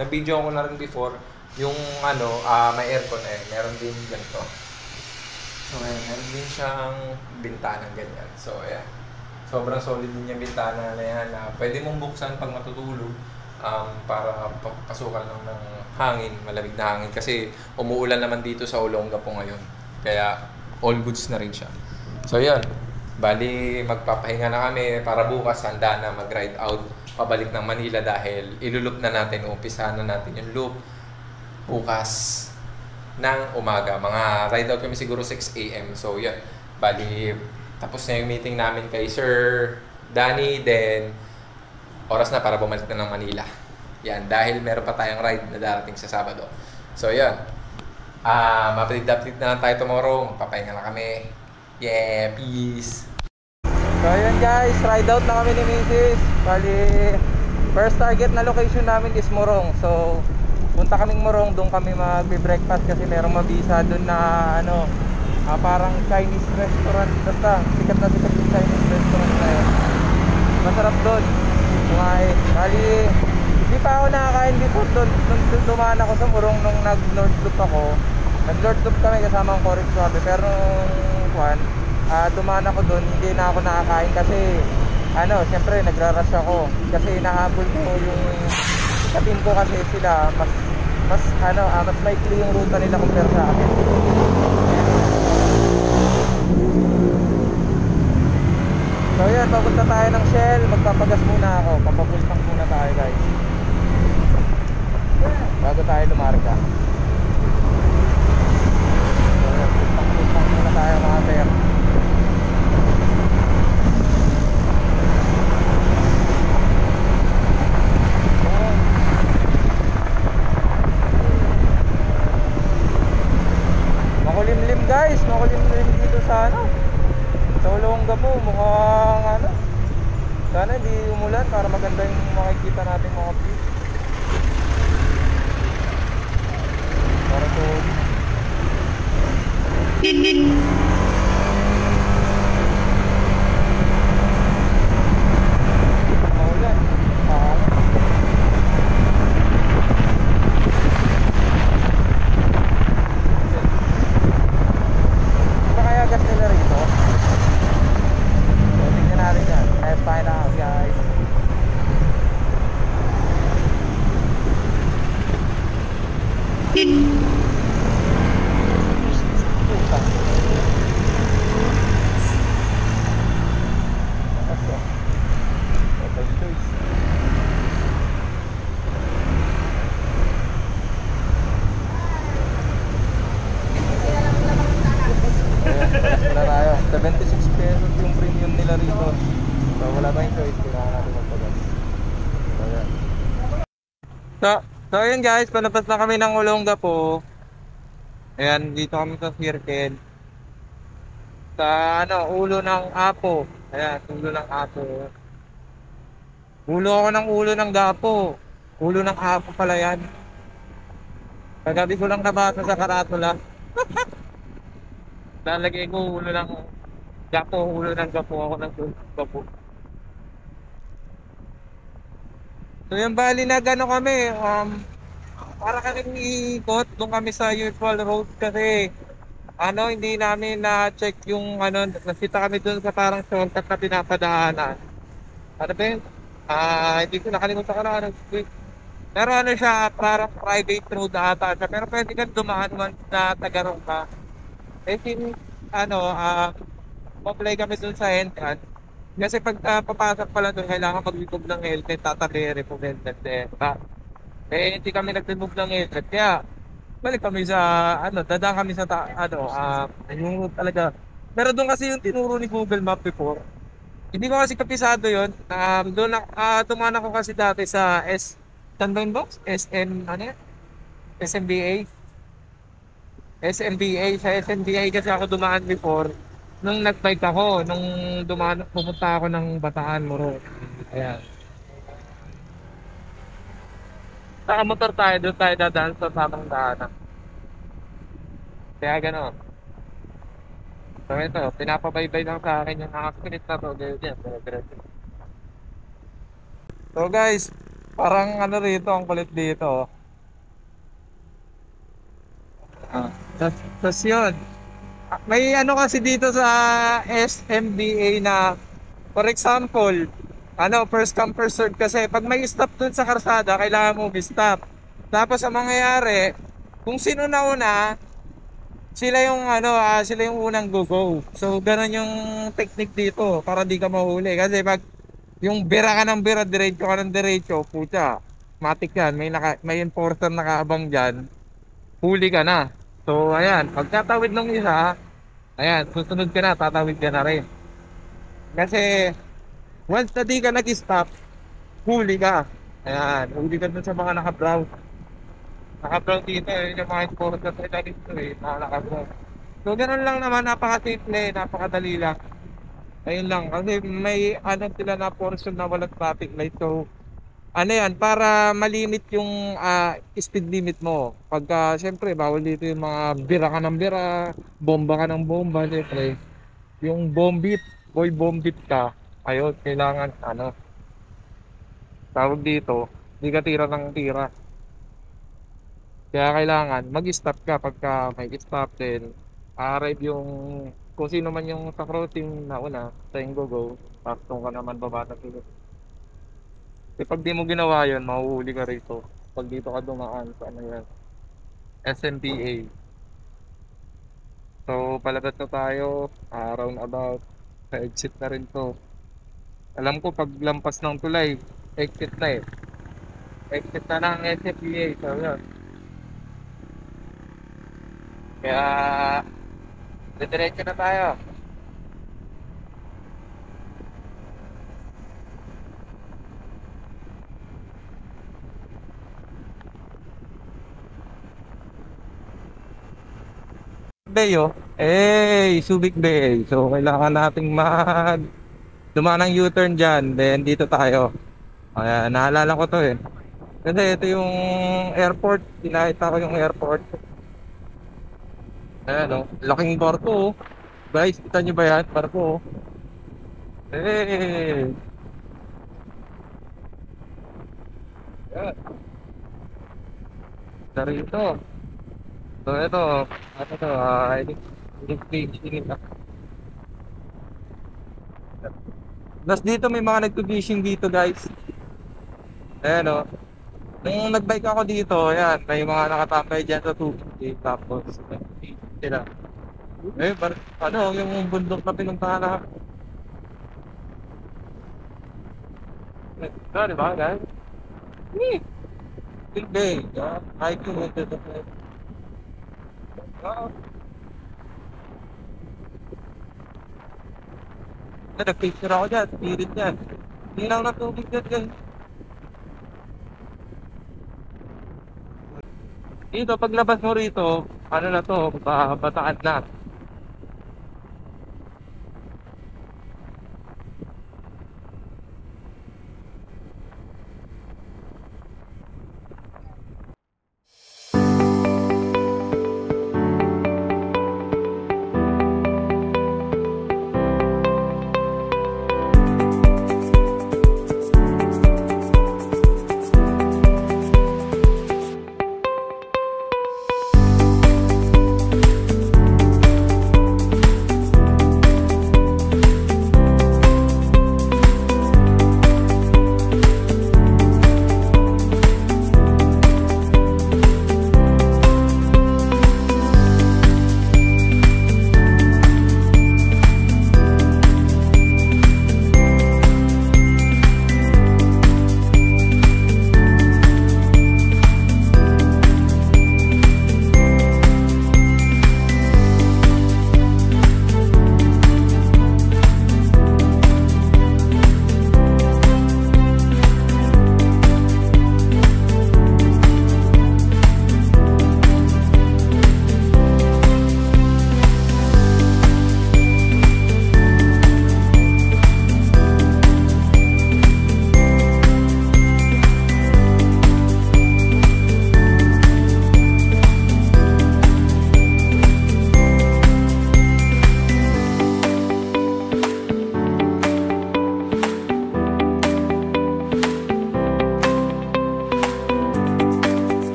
Na-video ko na rin before yung may aircon meron din ganito. So, ayun, meron din siyang bintana ganyan. So, ayan. Sobrang solid din yung bintana na yan na pwede mong buksan pag matutulog para pasukan lang ng hangin, malamig na hangin. Kasi umuulan naman dito sa Olongapo ngayon. Kaya all goods na rin siya. So, yun. Bali, magpapahinga na kami para bukas handa na mag-ride out pabalik ng Manila dahil ilulup na natin, umpisahan na natin yung loop bukas ng umaga. Mga ride out kami siguro 6 AM. So, yun. Bali, tapos na yung meeting namin kay Sir Danny. Then, oras na para bumalik na ng Manila. Yan, dahil meron pa tayong ride na darating sa Sabado. So, yun. Mapatid-update na lang tayo tomorrow. Magpapahinga na kami. Yeah, peace! So ayun guys, ride out na kami ni Mrs. Bali, first target na location namin is Morong. So, punta kaming Morong, doon kami mag-breakfast kasi merong mabisa doon na parang Chinese restaurant. Basta, sikat na sikat yung Chinese restaurant na yun. Masarap doon kumain. Bali, hindi pa ako nakakain before doon. Nung dumaan ako sa Morong nung nag-North Loop ako. Nag-North Loop kami kasama ang Corix Suave. Pero dumaan ako doon, hindi na ako nakakain kasi siyempre nagra-rush ako kasi nahabol ko yung kapin ko kasi sila mas maikli yung ruta nila compare sa akin. So yan, papunta tayo ng Shell, magpapagas muna ako, papapulsang muna tayo guys bago tayo lumarga. So yan, pulsang muna tayo mga sir. Makulimlim guys, makulimlim dito sa sa Olongapo, mukhang sana hindi umulan para maganda yung makikita natin mga view. Para solid. Maulan. Kaya gas nila rito. So, tingnan natin yan. Let's find out guys. Wala tayo. 76 pesos yung premium nila rito. So wala tayong choice, kailangan natin magpagas. So yan. So yun guys, palabas na kami ng Olongapo. Ayan, dito kami sa circle. Sa ulo ng Apo. Ayan, ulo ng Apo. Ulo ako ng ulo ng Gapo. Ulo ng Apo pala yan. Kagabi ko lang nabasa sa karatula. Lalagay ko ulo ng Gapo, ulo ng Gapo, ako ng Gapo. So yung bali na kami, para kaming iikot, doon kami sa usual road kasi hindi namin na-check yung nasita kami doon sa parang shortcut na pinapadaanan. Ano ba yun? Hindi ko nakalimutan ko na pero siya, parang private road ata siya, pero pwede kang dumaan man na tagarong ka. Eh, apply kami dun sa entrance. Kasi pag papasok pala dun, kailangan mag-remove ng helmet, tatabi remove helmet eh, hindi kami nag-remove ng helmet. Kaya, balik kami sa, dadaan kami sa, yung route talaga. Pero doon kasi yung tinuro ni Google Map before. Hindi ko kasi kapisado yun. Doon, tumahan ako kasi dati sa Sandline Box? SMBA? SMBA, sa SMBA kasi ako dumaan before nung nag-bike ako, nung pumunta ako ng Bataan, Moro. Ayan. Nakamotor tayo, doon tayo dadaan sa tamang daanan. Kaya gano'n. So So ito, pinapabaybay lang sa akin yung mga split na to. Ganyan, diretso. So guys, parang ano rito, ang kulit dito. Tas yun. May ano kasi dito sa SMDA na, for example, ano, first come first serve kasi pag may stop dun sa karsada, kailangan mo stop. Tapos ang mangyayari, kung sino na una, sila yung ano, sila yung unang go-go. So ganun yung technique dito para di ka mahuli. Kasi pag yung bira ka ng bira, diretso ka ng diretso, puta, matik yan. May enforcer nakaabang dyan, huli ka na. So ayan, pag tatawid ng isa, ayan, susunod ka na, tatawid ka na rin. Kasi once na di ka nag-stop, huli ka. Ayan, huli ka dun sa mga naka-brown. Naka-brown dito, yun yung mga enforcer na dito mga naka-brown. So ganun lang naman, napaka-simple, napakadali lang. Ayun lang, kasi may ano sila na portion na walang traffic light. So ano yan, para malimit yung speed limit mo. Pagka, syempre, bawal dito yung mga bira ka ng bira, bomba ka ng bomba, syempre. Yung bombit, boy bombit ka, ayun, kailangan, ano, tawag dito, di ka tira ng tira. Kaya kailangan, mag-stop ka pagka may stop din. Arrive yung, kung sino man yung sa crossing na una, sa yung go-go, tapos ka naman babata sila. Kasi pag di mo ginawa yun, mahuhuli ka rito. Pag dito ka dumaan sa ano yan, SMPA. So palabas na tayo, round about, sa exit na rin to. Alam ko pag lampas ng tulay, exit na eh. Exit na ng SMPA, so yun. Kaya, diretso na tayo. Bay, oh. Subic Bay. So kailangan nating dumaan ng U-turn dyan. Then dito tayo. Ayan, naalala ko to eh. Kasi ito yung airport. Pinakita ko yung airport. Ayan, oh. Laking barko, oh. Guys, kita nyo ba yan? Barko, oh. Ayan. Darito. So ito, ano to, fishing. Tapos dito may mga nagto-fishing dito, guys. Ayan o. Nung nag-bike ako dito, ayan, may mga nakatambay dyan sa tubig. Tapos, sila. Ano, yung bundok na pinuntahan na. Ito, di ba, guys? Bay. Hiking with the nag-picture ako dyan, spirit dyan. Hindi lang natubig dyan, guys. Dito, paglabas mo rito, ano na to, bataan na.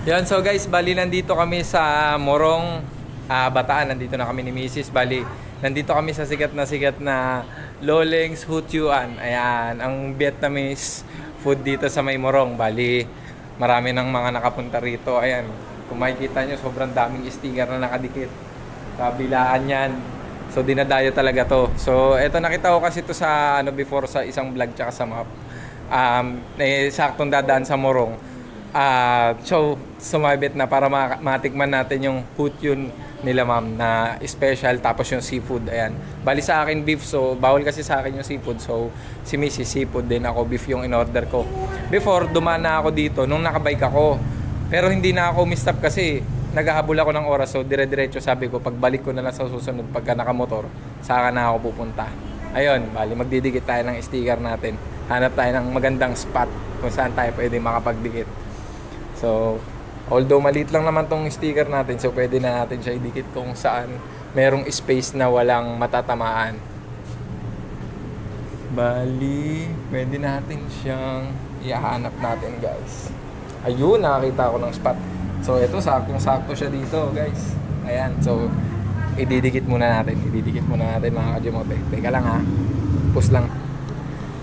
Yan, so guys, bali nandito kami sa Morong, Bataan. Nandito na kami ni Mrs. Bali, nandito kami sa sikat na Loleng's Hutyuan. Ayan, ang Vietnamese food dito sa may Morong. Bali, marami ng mga nakapunta rito. Ayan, kung makikita nyo, sobrang daming sticker na nakadikit. Kabilaan yan. So, dinadayo talaga to. So, eto, nakita ko kasi to sa, before sa isang vlog tsaka sa map. Saktong dadaan sa Morong. So, sumabit na para matikman natin yung Hutyun nila ma'am na special, tapos yung seafood. Ayan, bali sa akin beef, so bawal kasi sa akin yung seafood, so si Mrs. seafood din, ako beef yung in-order ko. Before, dumaan na ako dito nung nakabike ako, pero hindi na ako mistop kasi naghahabol ako ng oras. So dire-diretso, sabi ko pagbalik ko na lang sa susunod pagka nakamotor, saka na ako pupunta. Ayun, bali magdidikit tayo ng sticker natin, hanap tayo ng magandang spot kung saan tayo pwede makapagdikit. So, although maliit lang naman tong sticker natin, so pwede na natin siya idikit kung saan merong space na walang matatamaan. Bali, pwede natin siyang ihanap natin, guys. Ayun, nakakita ko ng spot. So, ito, saktong-sakto siya dito, guys. Ayan, so ididikit muna natin mga kajumote. Teka lang ha, push lang.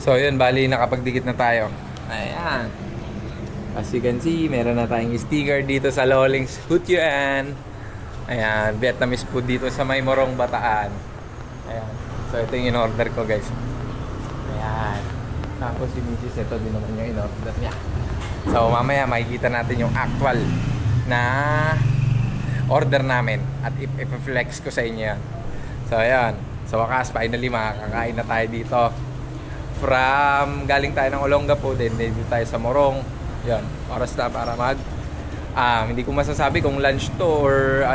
So, yun, bali nakapagdikit na tayo. Ayan. As you can see, meron na tayong sticker dito sa Loleng's Hutyuan. Ayan, Vietnamese food dito sa may Morong, Bataan. Ayan. So, ito yung in-order ko, guys. Ayan. Tapos si Mrs. ito din naman yung in-order niya. So, mamaya makikita natin yung actual na order namin. At i-flex ko sa inyo yan. So, ayan. Sa wakas, finally, makakakain na tayo dito. Galing tayo ng Olongapo, din dito tayo sa Morong. Yan, oras na para hindi ko masasabi kung lunch to or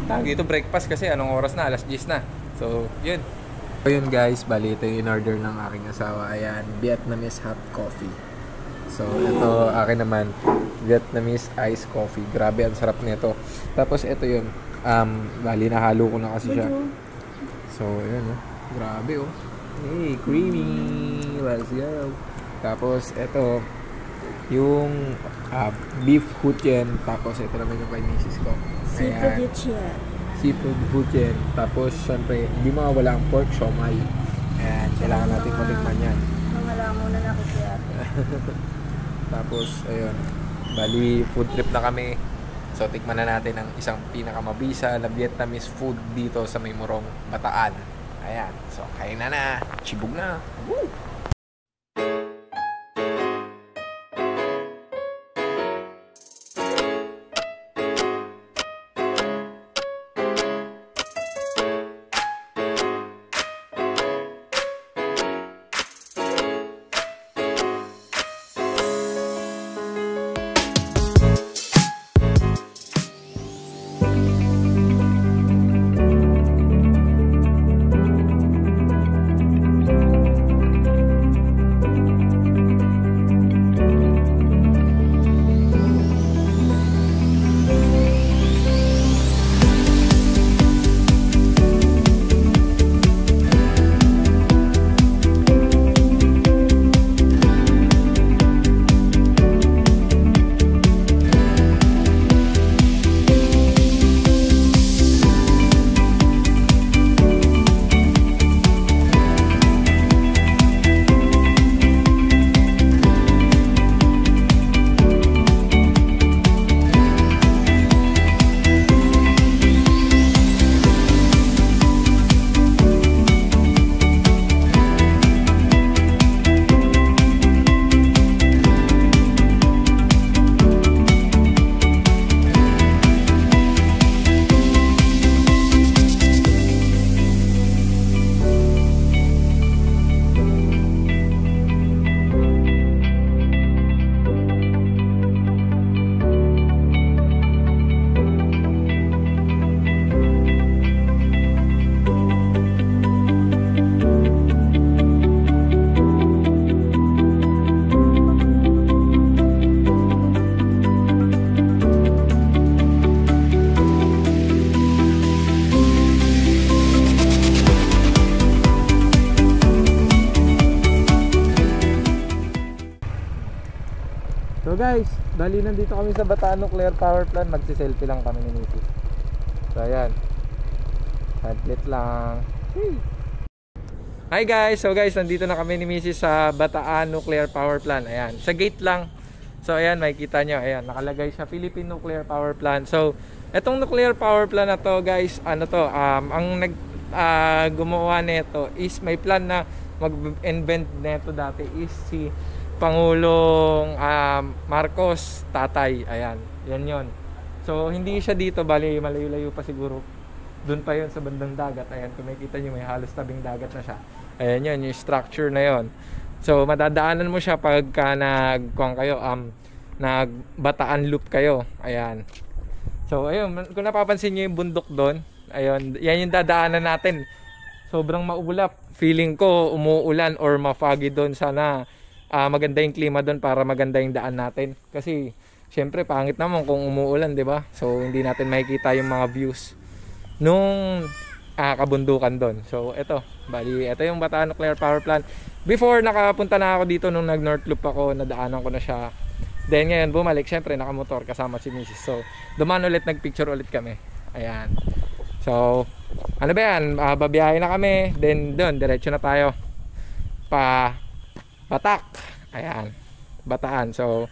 tawag dito breakfast kasi anong oras na, alas 10 na. So, yun. So, yun guys, bali ito yung in-order ng aking asawa. Ayan, Vietnamese hot coffee. So, ito akin naman, Vietnamese iced coffee. Grabe, ang sarap nito. Tapos, ito yun. Bali, nahalo ko na kasi siya. So, yun, oh. Grabe, oh. Hey, creamy. Let's go. Tapos, ito, yung beef Hutyuan. Tapos, ito naman yung kay misis ko. Seafood Hutyuan. Seafood Hutyuan. Tapos, syempre, hindi mawawala ang pork siomai. Ayan, kailangan natin matikman yan. Wala muna nakikiyate. Tapos, ayun. Bali, food trip na kami. So, tikman na natin ang isang pinakamabisa na Vietnamese food dito sa may Morong, Bataan. Ayan. So, kain na. Chibog na. Woo! So guys, Dali nandito kami sa Bataan Nuclear Power Plant. Magsiselfie lang kami ni Mrs. So ayan, saglit lang. Hi guys! So guys, nandito na kami ni Mrs. sa Bataan Nuclear Power Plant. Ayan, sa gate lang. So ayan, makikita nyo, ayan, nakalagay siya Philippine Nuclear Power Plant. So etong nuclear power plant na to guys, ano to, ang gumawa nito is may plan na mag-invent nito dati is si Pangulong Marcos, tatay. Ayan, yan yon. So hindi siya dito, bali malayo-layo pa siguro. Doon pa yon sa bandang dagat. Ayan, kung makikita nyo, may halos tabing dagat na siya. Ayan yon, yung structure na yon. So madadaanan mo siya pagka nagbataan loop kayo. Ayan. So ayun, kung napapansin nyo yung bundok doon, ayun, yan yung dadaanan natin. Sobrang maulap. Feeling ko umuulan or ma-foggy doon. Sana maganda yung klima doon para maganda yung daan natin. Kasi syempre pangit naman kung umuulan, 'di ba? So hindi natin makikita yung mga views nung kabundukan doon. So ito yung Bataan Nuclear Power Plant. Before, nakapunta na ako dito nung nag-North Loop ako, nadaanan ko na siya. Then ngayon bumalik, syempre nakamotor kasama si Mrs. So dumaan ulit, nagpicture ulit kami. Ayan. So ano ba yan, babiyahe na kami. Then doon, diretso na tayo pa Batak. Ayan, Bataan. So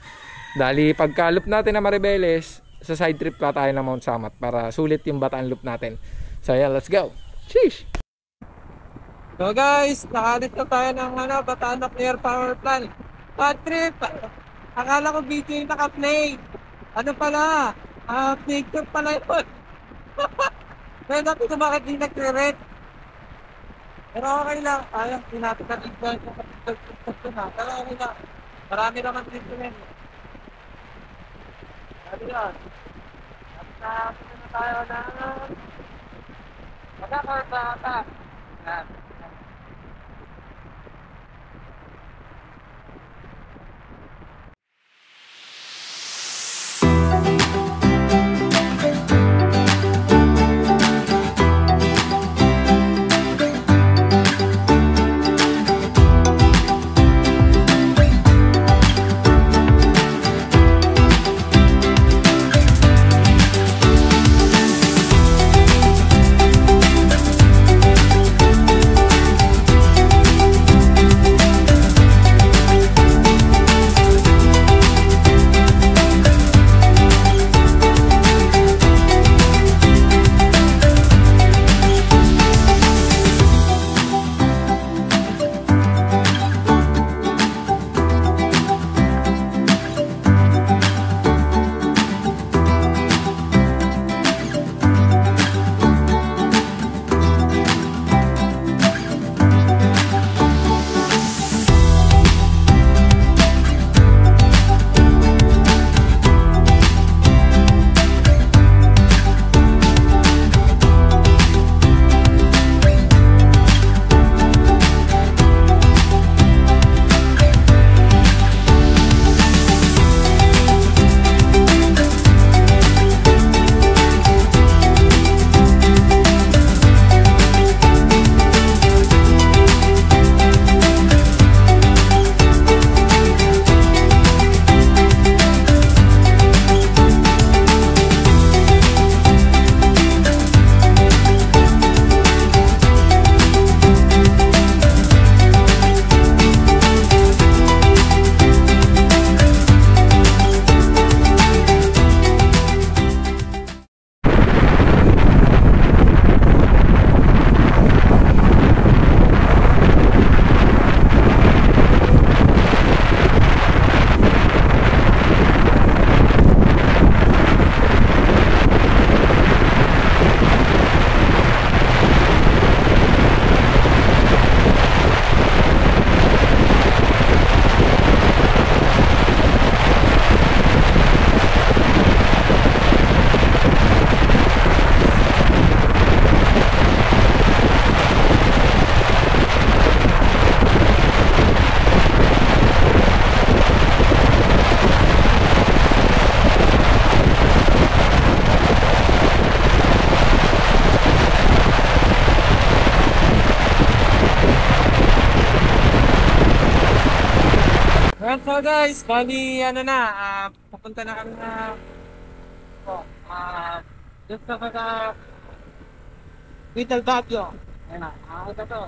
dali pagka loop natin na Maribeles, sa side trip pa tayo ng Mount Samat para sulit yung Bataan loop natin. So yeah, let's go. Sheesh. So guys, nakalit na tayo ng Bataan Nuclear Power Plant. Bad trip. Akala ko video yung naka-play. Ano pala? Picture pala yun. Kaya natin kung bakit di nagre-red. Pero okay lang. Ayun, pinapit natin dyan yung kapitag-pagpag na. Pero okay lang. Marami naman dito rin. Sabi yan. Napit na tayo na Batak. Yan. So guys, bali ano na, papunta na kami na dito sa Little Baguio. Ayun na, ito to.